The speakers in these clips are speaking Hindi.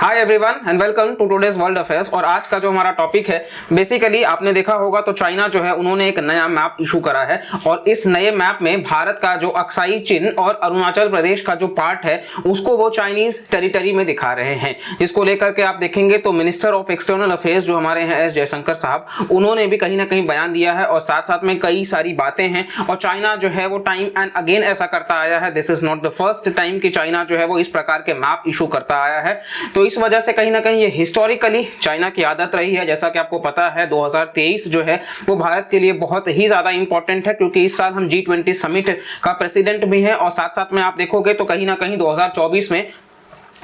Hi everyone and welcome to today's world affairs. और आज का जो हमारा टॉपिक है, बेसिकली आपने देखा होगा तो चाइना जो है उन्होंने एक नया मैप इशू करा है और इस नए मैप में भारत का जो अक्साई चिन और अरुणाचल प्रदेश का जो पार्ट है उसको वो चाइनीज टेरिटरी में दिखा रहे हैं। इसको लेकर के आप देखेंगे तो मिनिस्टर ऑफ एक्सटर्नल अफेयर्स जो हमारे हैं एस जयशंकर साहब, उन्होंने भी कहीं ना कहीं बयान दिया है और साथ साथ में कई सारी बातें हैं। और चाइना जो है वो टाइम एंड अगेन ऐसा करता आया है, this is not the first time कि चाइना जो है वो इस प्रकार के मैप इशू करता आया है। तो इस वजह से कहीं ना कहीं ये हिस्टोरिकली चाइना की आदत रही है। जैसा कि आपको पता है 2023 जो है वो भारत के लिए बहुत ही ज्यादा इंपॉर्टेंट है, क्योंकि इस साल हम G20 समिट का प्रेसिडेंट भी है और साथ साथ में आप देखोगे तो कहीं ना कहीं 2024 में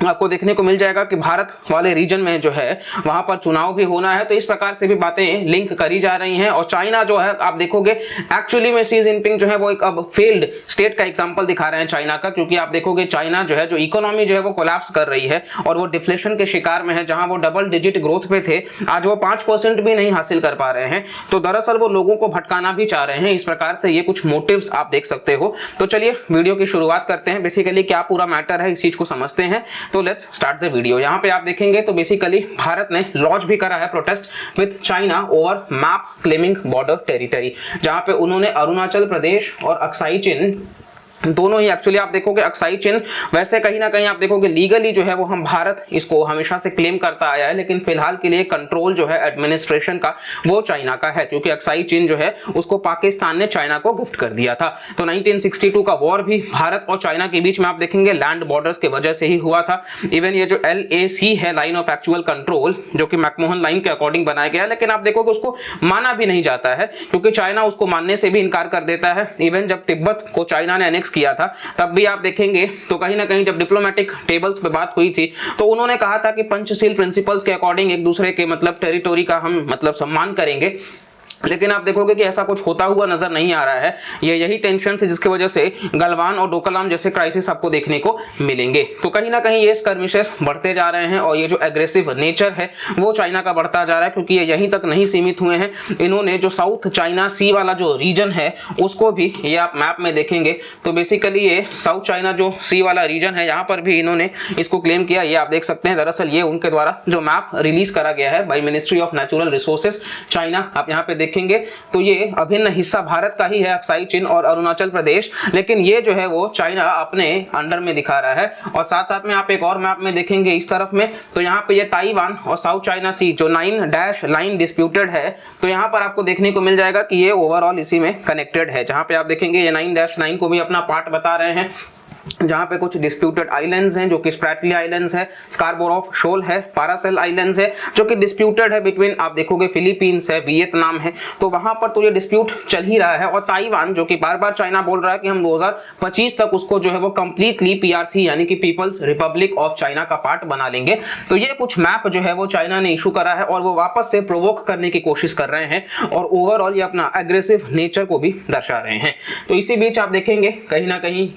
आपको देखने को मिल जाएगा कि भारत वाले रीजन में जो है वहां पर चुनाव भी होना है। तो इस प्रकार से भी बातें लिंक करी जा रही हैं और चाइना जो है आप देखोगे एक्चुअली में शी जिनपिंग जो है वो एक अब फेल्ड स्टेट का एग्जांपल दिखा रहे हैं चाइना का, क्योंकि आप देखोगे चाइना जो है जो इकोनॉमी जो है वो कोलैप्स कर रही है और वो डिफ्लेशन के शिकार में है। जहां वो डबल डिजिट ग्रोथ पे थे, आज वो 5% भी नहीं हासिल कर पा रहे हैं। तो दरअसल वो लोगों को भटकाना भी चाह रहे हैं। इस प्रकार से ये कुछ मोटिव्स आप देख सकते हो। तो चलिए वीडियो की शुरुआत करते हैं। बेसिकली क्या पूरा मैटर है इस चीज को समझते हैं। तो लेट्स स्टार्ट द वीडियो। यहाँ पे आप देखेंगे तो बेसिकली भारत ने लॉन्च भी करा है protest with China over map claiming border territory, जहां पे उन्होंने अरुणाचल प्रदेश और अक्साई चिन दोनों ही एक्चुअली आप देखोगे अक्साई चिन वैसे कहीं ना कहीं आप देखोगे लीगली जो है वो हम भारत इसको हमेशा से क्लेम करता आया है, लेकिन फिलहाल के लिए कंट्रोल जो है एडमिनिस्ट्रेशन का वो चाइना का है, क्योंकि अक्साई चिन जो है उसको पाकिस्तान ने चाइना को गिफ्ट कर दिया था। तो 1962 का वॉर भी भारत और चाइना के बीच में आप देखेंगे लैंड बॉर्डर्स के वजह से ही हुआ था। इवन ये जो LAC है, लाइन ऑफ एक्चुअल कंट्रोल, जो कि मैकमोहन लाइन के अकॉर्डिंग बनाया गया है, लेकिन आप देखोगे उसको माना भी नहीं जाता है, क्योंकि चाइना उसको मानने से भी इनकार कर देता है। इवन जब तिब्बत को चाइना ने एनेक्स किया था तब भी आप देखेंगे तो कहीं ना कहीं जब डिप्लोमेटिक टेबल्स पे बात हुई थी तो उन्होंने कहा था कि पंचशील प्रिंसिपल्स के अकॉर्डिंग एक दूसरे के टेरिटोरी का हम सम्मान करेंगे, लेकिन आप देखोगे कि ऐसा कुछ होता हुआ नजर नहीं आ रहा है। ये यही टेंशन है जिसकी वजह से गलवान और डोकलाम जैसे क्राइसिस आपको देखने को मिलेंगे। तो कहीं ना कहीं ये स्कर्मिशेस बढ़ते जा रहे हैं और ये जो एग्रेसिव नेचर है वो चाइना का बढ़ता जा रहा है, क्योंकि ये यहीं तक नहीं सीमित हुए हैं। इन्होंने जो साउथ चाइना सी वाला जो रीजन है उसको भी, ये आप मैप में देखेंगे तो बेसिकली ये साउथ चाइना जो सी वाला रीजन है यहाँ पर भी इन्होंने इसको क्लेम किया। ये आप देख सकते हैं, दरअसल ये उनके द्वारा जो मैप रिलीज करा गया है by ministry of natural resources China, आप यहाँ पे देखेंगे तो ये अभिन्न हिस्सा भारत का ही है, अक्साई चिन और अरुणाचल प्रदेश, लेकिन ये जो है वो चाइना अपने अंडर में दिखा रहा है। और साथ साथ में आप एक और मैप में देखेंगे इस तरफ में तो यहाँ पे ये ताइवान और साउथ चाइना सी जो 9 लाइन डिस्प्यूटेड है, तो यहाँ पर आपको देखने को मिल जाएगा कि ये ओवरऑल इसी में कनेक्टेड है। जहाँ पे आप देखेंगे ये 9-9 को भी अपना पार्ट बता रहे हैं, जहां पे कुछ डिस्प्यूटेड आइलैंड्स हैं जो कि स्प्रैटली आइलैंड्स है, स्कार्बोरॉफ शोल है, पारासेल आइलैंड्स है जो कि डिस्प्यूटेड है बिटवीन आप देखोगे फिलीपींस है, वियतनाम है। तो वहां पर तो ये डिस्प्यूट चल ही रहा है। और ताइवान जो कि बार बार चाइना बोल रहा है कि हम 2025 तक उसको जो है वो कंप्लीटली PRC यानी कि पीपल्स रिपब्लिक ऑफ चाइना का पार्ट बना लेंगे। तो ये कुछ मैप जो है वो चाइना ने इशू करा है और वो वापस से प्रोवोक करने की कोशिश कर रहे हैं और ओवरऑल ये अपना एग्रेसिव नेचर को भी दर्शा रहे हैं। तो इसी बीच आप देखेंगे कहीं ना कहीं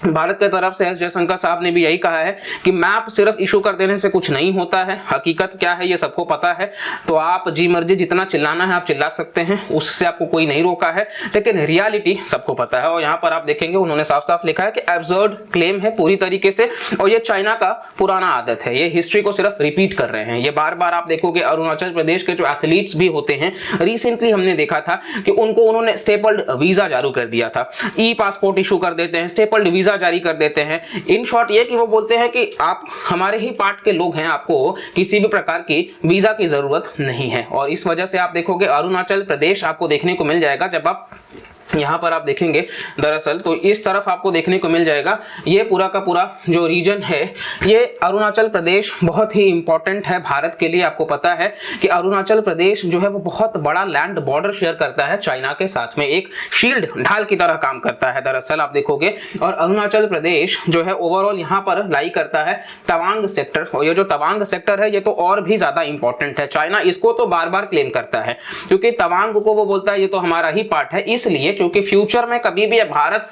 भारत की तरफ से एस जयशंकर साहब ने भी यही कहा है कि मैप सिर्फ इशू कर देने से कुछ नहीं होता है, हकीकत क्या है ये सबको पता है। तो आप जी मर्जी जितना चिल्लाना है आप चिल्ला सकते हैं, उससे आपको कोई नहीं रोका है, लेकिन रियलिटी सबको पता है। और यहाँ पर आप देखेंगे उन्होंने साफ साफ लिखा है कि एब्सर्ड क्लेम है पूरी तरीके से और ये चाइना का पुराना आदत है, ये हिस्ट्री को सिर्फ रिपीट कर रहे हैं। ये बार बार आप देखोगे अरुणाचल प्रदेश के जो एथलीट्स भी होते हैं, रिसेंटली हमने देखा था कि उनको उन्होंने स्टेपल्ड वीजा जारी कर दिया था, ई-पासपोर्ट इशू कर देते हैं, स्टेपल्ड वीजा जारी कर देते हैं। इन शॉर्ट ये कि वो बोलते हैं कि आप हमारे ही पार्ट के लोग हैं, आपको किसी भी प्रकार की वीजा की जरूरत नहीं है। और इस वजह से आप देखोगे अरुणाचल प्रदेश आपको देखने को मिल जाएगा, जब आप यहाँ पर आप देखेंगे दरअसल तो इस तरफ आपको देखने को मिल जाएगा ये पूरा का पूरा जो रीजन है, ये अरुणाचल प्रदेश बहुत ही इंपॉर्टेंट है भारत के लिए। आपको पता है कि अरुणाचल प्रदेश जो है वो बहुत बड़ा लैंड बॉर्डर शेयर करता है चाइना के साथ में, एक शील्ड ढाल की तरह काम करता है दरअसल आप देखोगे। और अरुणाचल प्रदेश जो है ओवरऑल यहाँ पर लाई करता है तवांग सेक्टर, और ये जो तवांग सेक्टर है ये तो और भी ज्यादा इंपॉर्टेंट है। चाइना इसको तो बार बार क्लेम करता है क्योंकि तवांग को वो बोलता है ये तो हमारा ही पार्ट है, इसलिए क्योंकि फ्यूचर में कभी भी भारत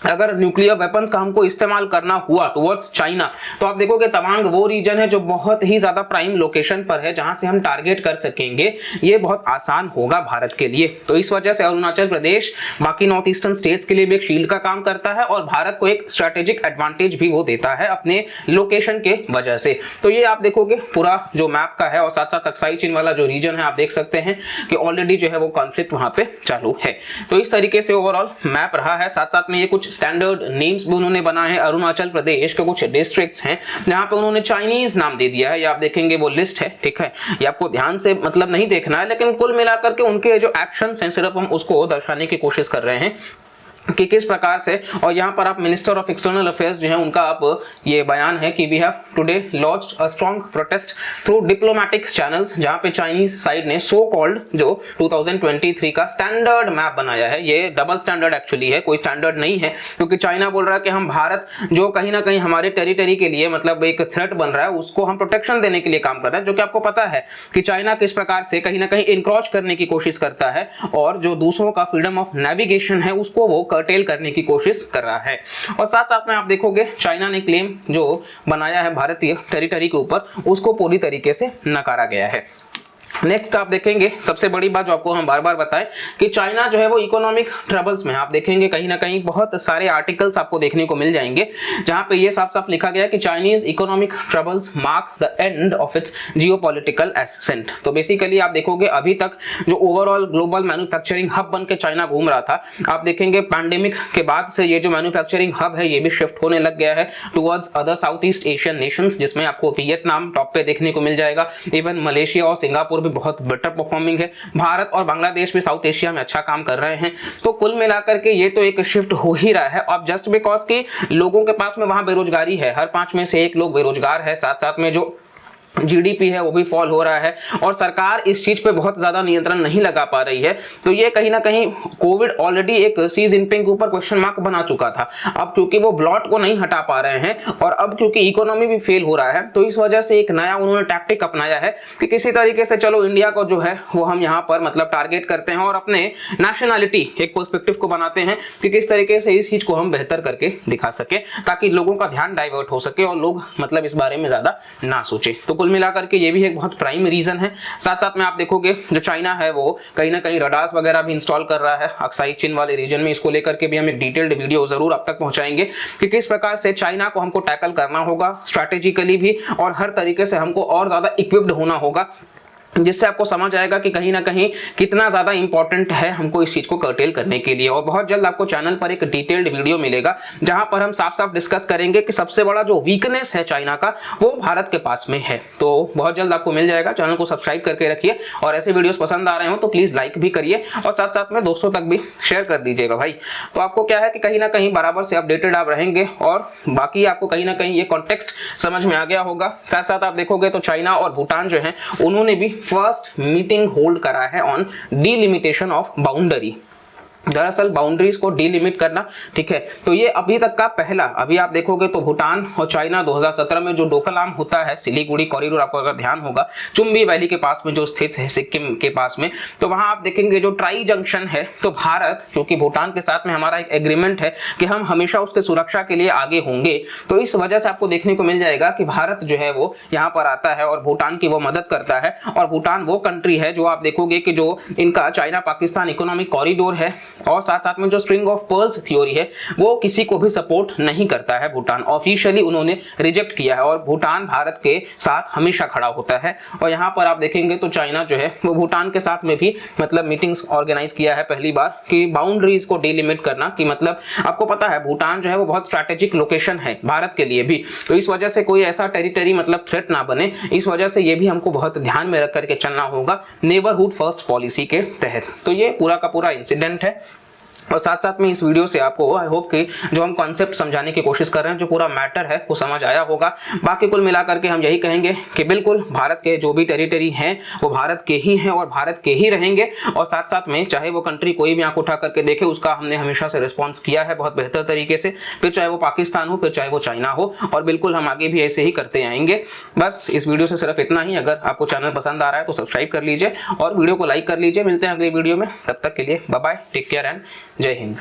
अगर न्यूक्लियर वेपन्स का हमको इस्तेमाल करना हुआ टुवर्ड्स चाइना, तो आप देखोगे तवांग वो रीजन है जो बहुत ही ज्यादा प्राइम लोकेशन पर है, जहां से हम टारगेट कर सकेंगे। ये बहुत आसान होगा भारत के लिए। तो इस वजह से अरुणाचल प्रदेश बाकी नॉर्थ ईस्टर्न स्टेट्स के लिए भी एक शील्ड का काम करता है और भारत को एक स्ट्रेटेजिक एडवांटेज भी वो देता है अपने लोकेशन के वजह से। तो ये आप देखोगे पूरा जो मैप का है, और साथ साथ अक्साई चीन वाला जो रीजन है, आप देख सकते हैं कि ऑलरेडी जो है वो कॉन्फ्लिक्ट वहां पे चालू है। तो इस तरीके से ओवरऑल मैप रहा है। साथ साथ में ये कुछ स्टैंडर्ड नेम्स भी उन्होंने बनाए हैं। अरुणाचल प्रदेश के कुछ डिस्ट्रिक्ट्स हैं जहां पे उन्होंने चाइनीज नाम दे दिया है। ये आप देखेंगे वो लिस्ट है, ठीक है। ये आपको ध्यान से मतलब नहीं देखना है, लेकिन कुल मिलाकर के उनके जो एक्शंस हैं सिर्फ हम उसको दर्शाने की कोशिश कर रहे हैं कि किस प्रकार से। और यहाँ पर आप मिनिस्टर ऑफ एक्सटर्नल अफेयर्स जो है उनका आप ये बयान है कि we have today launched a strong protest through diplomatic channels, जहाँ पे चाइनीज साइड ने सो कॉल्ड जो 2023 का स्टैंडर्ड मैप बनाया है। ये डबल स्टैंडर्ड एक्चुअली है, कोई स्टैंडर्ड नहीं है, क्योंकि चाइना बोल रहा है कि हम भारत जो कहीं ना कहीं हमारे टेरिटरी के लिए मतलब एक थ्रेट बन रहा है, उसको हम प्रोटेक्शन देने के लिए काम कर रहे हैं। जो कि आपको पता है कि चाइना किस प्रकार से कहीं ना कहीं इंक्रोच करने की कोशिश करता है और जो दूसरों का फ्रीडम ऑफ नेविगेशन है उसको वो कर्टेल करने की कोशिश कर रहा है। और साथ साथ में आप देखोगे चाइना ने क्लेम जो बनाया है भारतीय टेरिटरी के ऊपर, उसको पूरी तरीके से नकारा गया है। नेक्स्ट आप देखेंगे सबसे बड़ी बात जो आपको हम बार बार बताएं कि चाइना जो है वो इकोनॉमिक ट्रबल्स में, आप देखेंगे कहीं ना कहीं बहुत सारे आर्टिकल्स आपको देखने को मिल जाएंगे जहां पे ये साफ साफ लिखा गया है कि Chinese economic troubles mark the end of its geopolitical ascent. तो बेसिकली आप देखोगे अभी तक जो ओवरऑल ग्लोबल मैन्युफैक्चरिंग हब बन के चाइना घूम रहा था, आप देखेंगे पैंडेमिक के बाद से ये जो मैन्युफैक्चरिंग हब है ये भी शिफ्ट होने लग गया है towards other south east Asian Nations, जिसमें आपको वियतनाम टॉप पे देखने को मिल जाएगा। इवन मलेशिया और सिंगापुर भी बहुत बेटर परफॉर्मिंग है। भारत और बांग्लादेश भी साउथ एशिया में अच्छा काम कर रहे हैं। तो कुल मिलाकर के ये तो एक शिफ्ट हो ही रहा है। अब जस्ट बिकॉज कि लोगों के पास में वहां बेरोजगारी है, हर 5 में से 1 लोग बेरोजगार है, साथ साथ में जो जीडीपी है वो भी फॉल हो रहा है और सरकार इस चीज पे बहुत ज्यादा नियंत्रण नहीं लगा पा रही है। तो ये कहीं ना कहीं कोविड ऑलरेडी एक सी जिनपिंग के ऊपर क्वेश्चन मार्क बना चुका था। अब क्योंकि वो ब्लॉट को नहीं हटा पा रहे हैं और अब क्योंकि इकोनॉमी भी फेल हो रहा है, तो इस वजह से एक नया उन्होंने टैक्टिक अपनाया है कि किसी तरीके से चलो इंडिया को जो है वो हम यहाँ पर मतलब टारगेट करते हैं और अपने नेशनैलिटी एक पर्सपेक्टिव को बनाते हैं कि किस तरीके से इस चीज को हम बेहतर करके दिखा सके, ताकि लोगों का ध्यान डाइवर्ट हो सके और लोग मतलब इस बारे में ज्यादा ना सोचे। तो कुल मिलाकर के ये भी एक बहुत प्राइम रीजन है। साथ साथ में आप देखोगे जो चाइना है वो कहीं ना कहीं रडार्स वगैरह भी इंस्टॉल कर रहा है अक्साई चीन वाले रीजन में। इसको लेकर के भी हम एक डिटेल्ड वीडियो जरूर आप तक पहुंचाएंगे कि किस प्रकार से चाइना को हमको टैकल करना होगा स्ट्रैटेजिकली भी, और हर तरीके से हमको और ज्यादा इक्विप्ड होना होगा, जिससे आपको समझ आएगा कि कहीं ना कहीं कितना ज्यादा इंपॉर्टेंट है हमको इस चीज को कर्टेल करने के लिए। और बहुत जल्द आपको चैनल पर एक डिटेल्ड वीडियो मिलेगा जहां पर हम साफ साफ डिस्कस करेंगे कि सबसे बड़ा जो वीकनेस है चाइना का वो भारत के पास में है। तो बहुत जल्द आपको मिल जाएगा। चैनल को सब्सक्राइब करके रखिए और ऐसे वीडियोस पसंद आ रहे हो तो प्लीज लाइक भी करिए और साथ साथ में दोस्तों तक भी शेयर कर दीजिएगा भाई। तो आपको क्या है कि कहीं ना कहीं बराबर से अपडेटेड आप रहेंगे और बाकी आपको कहीं ना कहीं ये कॉन्टेक्स्ट समझ में आ गया होगा। साथ साथ आप देखोगे तो चाइना और भूटान जो है उन्होंने भी फर्स्ट मीटिंग होल्ड करा है ऑन डिलिमिटेशन ऑफ बाउंड्री। दरअसल बाउंड्रीज को डिलिमिट करना, ठीक है। तो ये अभी तक का पहला, अभी आप देखोगे तो भूटान और चाइना 2017 में जो डोकलाम होता है सिलीगुड़ी कॉरिडोर, आपको अगर ध्यान होगा चुम्बी वैली के पास में जो स्थित है सिक्किम के पास में, तो वहां आप देखेंगे जो ट्राई जंक्शन है, तो भारत क्योंकि भूटान के साथ में हमारा एक एग्रीमेंट है कि हम हमेशा उसके सुरक्षा के लिए आगे होंगे, तो इस वजह से आपको देखने को मिल जाएगा कि भारत जो है वो यहाँ पर आता है और भूटान की वो मदद करता है। और भूटान वो कंट्री है जो आप देखोगे कि जो इनका चाइना पाकिस्तान इकोनॉमिक कॉरिडोर है और साथ साथ में जो स्ट्रिंग ऑफ पर्ल्स थ्योरी है वो किसी को भी सपोर्ट नहीं करता है। भूटान ऑफिशियली उन्होंने रिजेक्ट किया है और भूटान भारत के साथ हमेशा खड़ा होता है। और यहाँ पर आप देखेंगे तो चाइना जो है वो भूटान के साथ में भी मतलब मीटिंग्स ऑर्गेनाइज किया है पहली बार कि बाउंड्रीज को डिलिमिट करना, कि मतलब आपको पता है भूटान जो है वो बहुत स्ट्रैटेजिक लोकेशन है भारत के लिए भी, तो इस वजह से कोई ऐसा टेरिटरी मतलब थ्रेट ना बने, इस वजह से ये भी हमको बहुत ध्यान में रख करके चलना होगा नेबरहुड फर्स्ट पॉलिसी के तहत। तो ये पूरा का पूरा इंसिडेंट है। और साथ साथ में इस वीडियो से आपको आई होप कि जो हम कॉन्सेप्ट समझाने की कोशिश कर रहे हैं, जो पूरा मैटर है वो समझ आया होगा। बाकी कुल मिलाकर के हम यही कहेंगे कि बिल्कुल भारत के जो भी टेरिटरी हैं वो भारत के ही हैं और भारत के ही रहेंगे। और साथ साथ में चाहे वो कंट्री कोई भी आंख उठा करके देखे, उसका हमने हमेशा से रिस्पॉन्स किया है बहुत बेहतर तरीके से, फिर चाहे वो पाकिस्तान हो फिर चाहे वो चाइना हो, और बिल्कुल हम आगे भी ऐसे ही करते आएंगे। बस इस वीडियो से सिर्फ इतना ही। अगर आपको चैनल पसंद आ रहा है तो सब्सक्राइब कर लीजिए और वीडियो को लाइक कर लीजिए। मिलते हैं अगले वीडियो में, तब तक के लिए bye bye, take care and जय हिंद।